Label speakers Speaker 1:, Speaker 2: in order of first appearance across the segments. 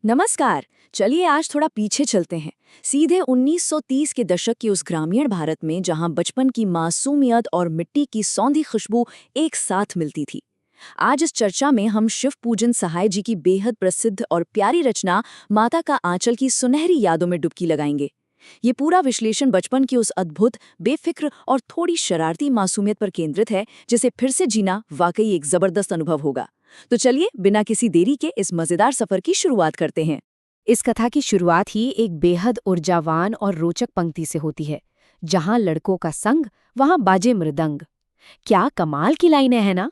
Speaker 1: नमस्कार। चलिए आज थोड़ा पीछे चलते हैं, सीधे 1930 के दशक की उस ग्रामीण भारत में जहां बचपन की मासूमियत और मिट्टी की सौंधी खुशबू एक साथ मिलती थी। आज इस चर्चा में हम शिव पूजन सहाय जी की बेहद प्रसिद्ध और प्यारी रचना माता का आंचल की सुनहरी यादों में डुबकी लगाएंगे। ये पूरा विश्लेषण बचपन की उस अद्भुत, बेफिक्र और थोड़ी शरारती मासूमियत पर केंद्रित है, जिसे फिर से जीना वाकई एक जबरदस्त अनुभव होगा। तो चलिए बिना किसी देरी के इस मजेदार सफर की शुरुआत करते हैं।
Speaker 2: इस कथा की शुरुआत ही एक बेहद ऊर्जावान और रोचक पंक्ति से होती है। जहां लड़कों का संग, वहां बाजे मृदंग। क्या कमाल की लाइनें हैं ना।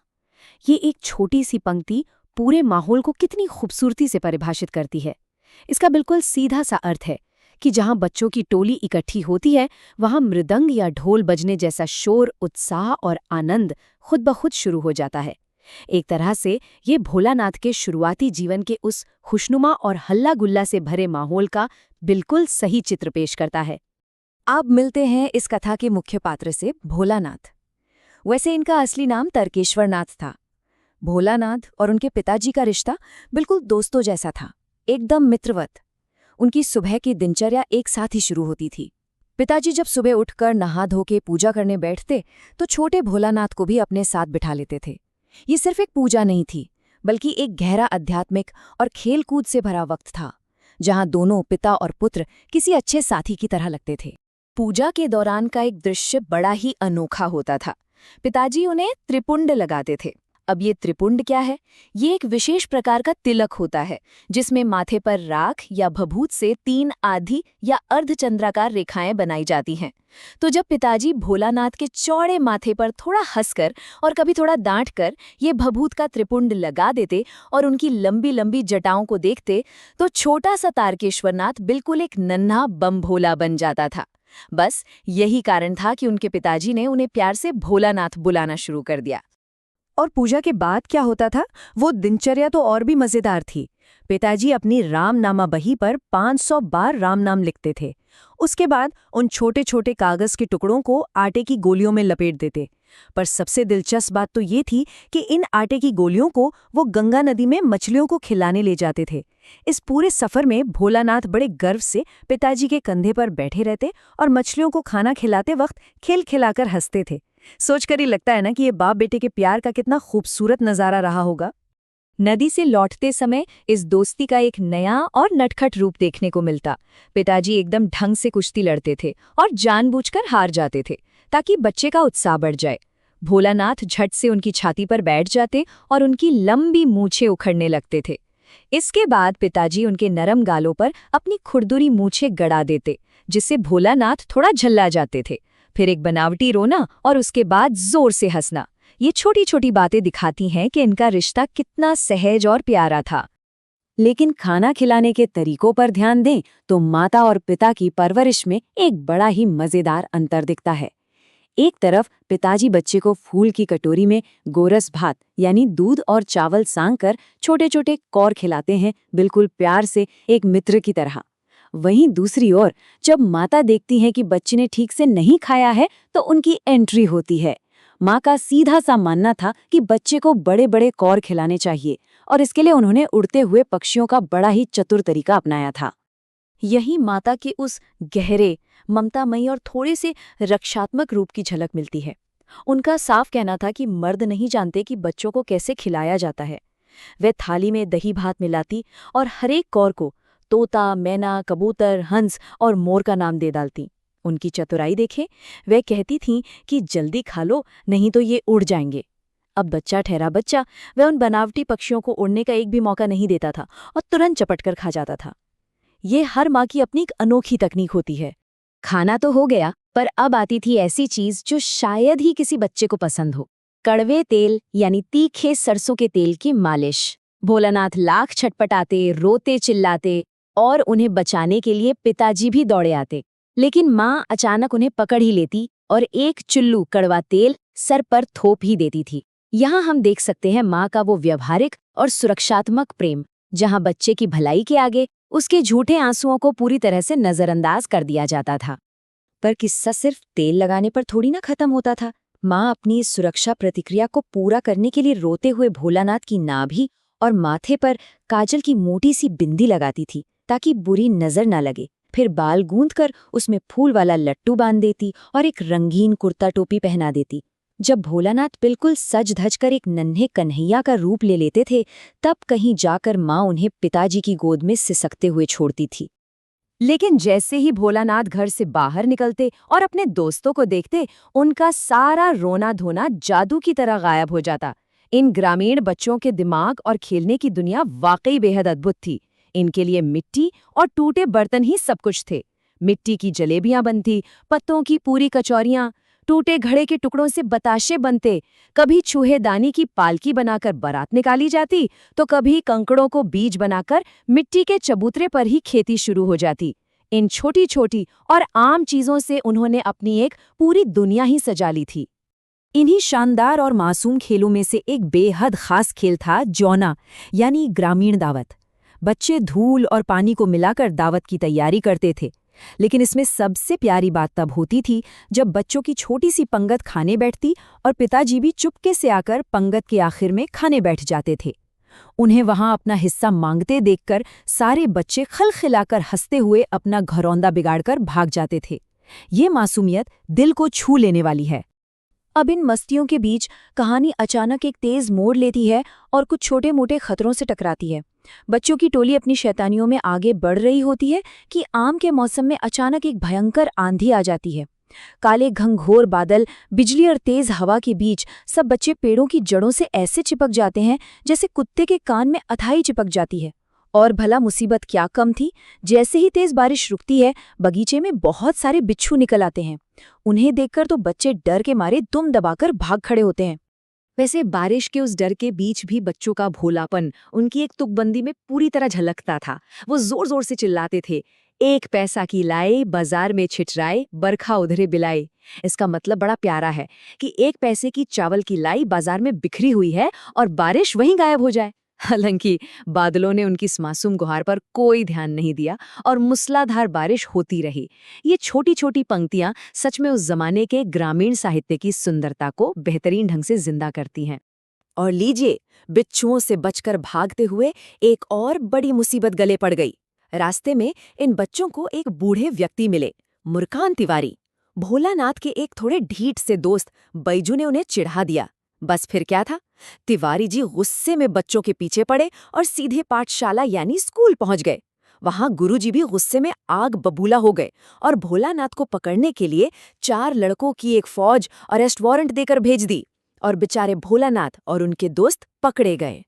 Speaker 2: ये एक छोटी सी पंक्ति पूरे माहौल को कितनी खूबसूरती से परिभाषित करती है। इसका बिल्कुल सीधा सा अर्थ है कि जहां बच्चों की टोली इकट्ठी होती है, वहां मृदंग या ढोल बजने जैसा शोर, उत्साह और आनंद खुद ब खुद शुरू हो जाता है। एक तरह से ये भोलानाथ के शुरुआती जीवन के उस खुशनुमा और हल्ला गुल्ला से भरे माहौल का बिल्कुल सही चित्र पेश करता है।
Speaker 1: अब मिलते हैं इस कथा के मुख्य पात्र से, भोलानाथ। वैसे इनका असली नाम तर्केश्वर नाथ था। भोलानाथ और उनके पिताजी का रिश्ता बिल्कुल दोस्तों जैसा था, एकदम मित्रवत। उनकी सुबह की दिनचर्या एक साथ ही शुरू होती थी। पिताजी जब सुबह उठकर नहा धो के पूजा करने बैठते तो छोटे भोलानाथ को भी अपने साथ बिठा लेते थे। ये सिर्फ एक पूजा नहीं थी, बल्कि एक गहरा आध्यात्मिक और खेलकूद से भरा वक्त था, जहां दोनों पिता और पुत्र किसी अच्छे साथी की तरह लगते थे। पूजा के दौरान का एक दृश्य बड़ा ही अनोखा होता था। पिताजी उन्हें त्रिपुंड लगाते थे। अब ये त्रिपुंड क्या है? ये एक विशेष प्रकार का तिलक होता है, जिसमें माथे पर राख या भभूत से 3 आधी या अर्धचंद्राकार रेखाएं बनाई जाती हैं। तो जब पिताजी भोलानाथ के चौड़े माथे पर थोड़ा हंसकर और कभी थोड़ा डांटकर ये भभूत का त्रिपुंड लगा देते और उनकी लंबी लंबी जटाओं को देखते, तो छोटा सा तारकेश्वरनाथ बिल्कुल एक नन्हा बम भोला बन जाता था। बस यही कारण था कि उनके पिताजी ने उन्हें प्यार से भोलानाथ बुलाना शुरू कर दिया। और पूजा के बाद क्या होता था, वो दिनचर्या तो और भी मजेदार थी। पिताजी अपनी रामनामा बही पर 500 बार राम नाम लिखते थे। उसके बाद उन छोटे छोटे कागज के टुकड़ों को आटे की गोलियों में लपेट देते। पर सबसे दिलचस्प बात तो ये थी कि इन आटे की गोलियों को वो गंगा नदी में मछलियों को खिलाने ले जाते थे। इस पूरे सफर में भोलानाथ बड़े गर्व से पिताजी के कंधे पर बैठे रहते और मछलियों को खाना खिलाते वक्त खिलखिलाकर हंसते थे। सोचकर ही लगता है ना कि ये बाप बेटे के प्यार का कितना खूबसूरत नजारा रहा होगा। नदी से लौटते समय इस दोस्ती का एक नया और नटखट रूप देखने को मिलता। पिताजी एकदम ढंग से कुश्ती लड़ते थे और जानबूझकर हार जाते थे, ताकि बच्चे का उत्साह बढ़ जाए। भोलानाथ झट से उनकी छाती पर बैठ जाते और उनकी लंबी मूछें उखड़ने लगते थे। इसके बाद पिताजी उनके नरम गालों पर अपनी खुरदुरी मूछें गड़ा देते, जिससे भोलानाथ थोड़ा झल्ला जाते थे। फिर एक बनावटी रोना और उसके बाद जोर से हंसना। ये छोटी छोटी बातें दिखाती हैं कि इनका रिश्ता कितना सहज और प्यारा था। लेकिन खाना खिलाने के तरीकों पर ध्यान दें तो माता और पिता की परवरिश में एक बड़ा ही मजेदार अंतर दिखता है। एक तरफ पिताजी बच्चे को फूल की कटोरी में गोरस भात यानी दूध और चावल सांग कर छोटे छोटे कौर खिलाते हैं, बिल्कुल प्यार से, एक मित्र की तरह। वहीं दूसरी ओर जब माता देखती हैं कि बच्चे ने ठीक से नहीं खाया है तो उनकी एंट्री होती है। माँ का सीधा सा मानना था कि बच्चे को बड़े बड़े कौर खिलाने चाहिए, और इसके लिए उन्होंने उड़ते हुए पक्षियों का बड़ा ही चतुर तरीका अपनाया था। यही माता के उस गहरे, ममतामयी और थोड़े से रक्षात्मक रूप की झलक मिलती है। उनका साफ कहना था कि मर्द नहीं जानते कि बच्चों को कैसे खिलाया जाता है। वे थाली में दही भात मिलाती और हरेक कौर को तोता, मैना, कबूतर, हंस और मोर का नाम दे डालती। उनकी चतुराई देखें, वे कहती थीं कि जल्दी खा लो, नहीं तो ये उड़ जाएंगे। अब बच्चा ठहरा बच्चा, वह उन बनावटी पक्षियों को उड़ने का एक भी मौका नहीं देता था और तुरंत चपट कर खा जाता था। ये हर माँ की अपनी एक अनोखी तकनीक होती है। खाना तो हो गया, पर अब आती थी ऐसी चीज जो शायद ही किसी बच्चे को पसंद हो। कड़वे तेल यानी तीखे सरसों के तेल की मालिश। भोलानाथ लाख छटपटाते, रोते चिल्लाते और उन्हें बचाने के लिए पिताजी भी दौड़े आते। लेकिन माँ अचानक उन्हें पकड़ ही लेती और एक चुल्लू कड़वा तेल सर पर थोप ही देती थी। यहाँ हम देख सकते हैं माँ का वो व्यवहारिक और सुरक्षात्मक प्रेम, जहाँ बच्चे की भलाई के आगे उसके झूठे आंसुओं को पूरी तरह से नजरअंदाज कर दिया जाता था। पर किस्सा सिर्फ तेल लगाने पर थोड़ी ना खत्म होता था। माँ अपनी इस सुरक्षा प्रतिक्रिया को पूरा करने के लिए रोते हुए भोलानाथ की नाभि और माथे पर काजल की मोटी सी बिंदी लगाती थी ताकि बुरी नजर ना लगे। फिर बाल गूंथकर उसमें फूल वाला लट्टू बांध देती और एक रंगीन कुर्ता टोपी पहना देती। जब भोलानाथ बिल्कुल सज धज कर एक नन्हे कन्हैया का रूप ले लेते थे, तब कहीं जाकर माँ उन्हें पिताजी की गोद में सिसकते हुए छोड़ती थी। लेकिन जैसे ही भोलानाथ घर से बाहर निकलते और अपने दोस्तों को देखते, उनका सारा रोना धोना जादू की तरह गायब हो जाता। इन ग्रामीण बच्चों के दिमाग और खेलने की दुनिया वाकई बेहद अद्भुत थी। इनके लिए मिट्टी और टूटे बर्तन ही सब कुछ थे। मिट्टी की जलेबियां बनती, पत्तों की पूरी कचौरियां, टूटे घड़े के टुकड़ों से बताशे बनते, कभी चूहेदानी की पालकी बनाकर बारात निकाली जाती, तो कभी कंकड़ों को बीज बनाकर मिट्टी के चबूतरे पर ही खेती शुरू हो जाती। इन छोटी छोटी और आम चीजों से उन्होंने अपनी एक पूरी दुनिया ही सजा ली थी। इन्हीं शानदार और मासूम खेलों में से एक बेहद खास खेल था जौना, यानी ग्रामीण दावत। बच्चे धूल और पानी को मिलाकर दावत की तैयारी करते थे। लेकिन इसमें सबसे प्यारी बात तब होती थी जब बच्चों की छोटी सी पंगत खाने बैठती और पिताजी भी चुपके से आकर पंगत के आखिर में खाने बैठ जाते थे। उन्हें वहां अपना हिस्सा मांगते देखकर सारे बच्चे खलखिलाकर हंसते हुए अपना घरौंदा बिगाड़कर भाग जाते थे। ये मासूमियत दिल को छू लेने वाली है। अब इन मस्तियों के बीच कहानी अचानक एक तेज मोड़ लेती है और कुछ छोटे मोटे खतरों से टकराती है। बच्चों की टोली अपनी शैतानियों में आगे बढ़ रही होती है कि आम के मौसम में अचानक एक भयंकर आंधी आ जाती है। काले घंघोर बादल, बिजली और तेज हवा के बीच सब बच्चे पेड़ों की जड़ों से ऐसे चिपक जाते हैं जैसे कुत्ते के कान में अथाई चिपक जाती है। और भला मुसीबत क्या कम थी, जैसे ही तेज बारिश रुकती है, बगीचे में बहुत सारे बिच्छू निकल आते हैं। उन्हें देखकर तो बच्चे डर के मारे दुम दबाकर भाग खड़े होते हैं। वैसे बारिश के उस डर के बीच भी बच्चों का भोलापन उनकी एक तुकबंदी में पूरी तरह झलकता था। वो जोर जोर से चिल्लाते थे, 1 पैसा की लाई बाजार में छिटराए, बरखा उधरे बिलाए। इसका मतलब बड़ा प्यारा है कि 1 पैसे की चावल की लाई बाजार में बिखरी हुई है और बारिश वहीं गायब हो जाए। हालांकि बादलों ने उनकी इस मासूम गुहार पर कोई ध्यान नहीं दिया और मूसलाधार बारिश होती रही। ये छोटी छोटी पंक्तियां सच में उस जमाने के ग्रामीण साहित्य की सुंदरता को बेहतरीन ढंग से जिंदा करती हैं। और लीजिए, बिच्छुओं से बचकर भागते हुए एक और बड़ी मुसीबत गले पड़ गई। रास्ते में इन बच्चों को एक बूढ़े व्यक्ति मिले, मुरकान तिवारी। भोलानाथ के एक थोड़े ढीठ से दोस्त बैजू ने उन्हें चिढ़ा दिया। बस फिर क्या था, तिवारी जी गुस्से में बच्चों के पीछे पड़े और सीधे पाठशाला यानी स्कूल पहुंच गए। वहां गुरुजी भी गुस्से में आग बबूला हो गए और भोलानाथ को पकड़ने के लिए 4 लड़कों की एक फौज अरेस्ट वारंट देकर भेज दी और बेचारे भोलानाथ और उनके दोस्त पकड़े गए।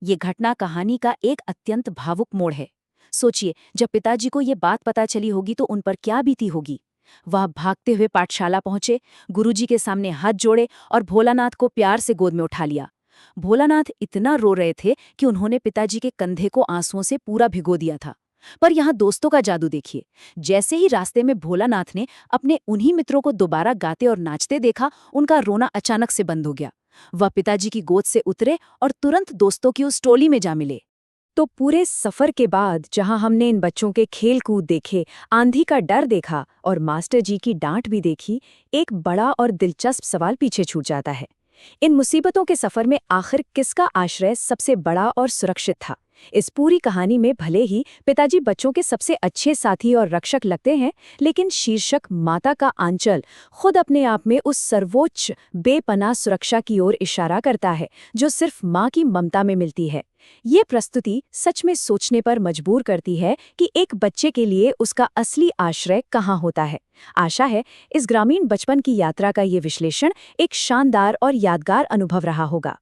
Speaker 1: ये घटना कहानी का एक अत्यंत भावुक मोड़ है। सोचिए, जब पिताजी को ये बात पता चली होगी तो उन पर क्या बीती होगी। वह भागते हुए पाठशाला पहुंचे, गुरुजी के सामने हाथ जोड़े और भोलानाथ को प्यार से गोद में उठा लिया। भोलानाथ इतना रो रहे थे कि उन्होंने पिताजी के कंधे को आंसुओं से पूरा भिगो दिया था। पर यहाँ दोस्तों का जादू देखिए। जैसे ही रास्ते में भोलानाथ ने अपने उन्हीं मित्रों को दोबारा गाते और नाचते देखा, उनका रोना अचानक से बंद हो गया। वह पिताजी की गोद से उतरे और तुरंत दोस्तों की उस टोली में जा मिले। तो पूरे सफर के बाद जहां हमने इन बच्चों के खेल कूद देखे, आंधी का डर देखा और मास्टर जी की डांट भी देखी, एक बड़ा और दिलचस्प सवाल पीछे छूट जाता है। इन मुसीबतों के सफर में आखिर किसका आश्रय सबसे बड़ा और सुरक्षित था? इस पूरी कहानी में भले ही पिताजी बच्चों के सबसे अच्छे साथी और रक्षक लगते हैं, लेकिन शीर्षक माता का आंचल खुद अपने आप में उस सर्वोच्च बेपनाह सुरक्षा की ओर इशारा करता है जो सिर्फ माँ की ममता में मिलती है। ये प्रस्तुति सच में सोचने पर मजबूर करती है कि एक बच्चे के लिए उसका असली आश्रय कहाँ होता है। आशा है इस ग्रामीण बचपन की यात्रा का ये विश्लेषण एक शानदार और यादगार अनुभव रहा होगा।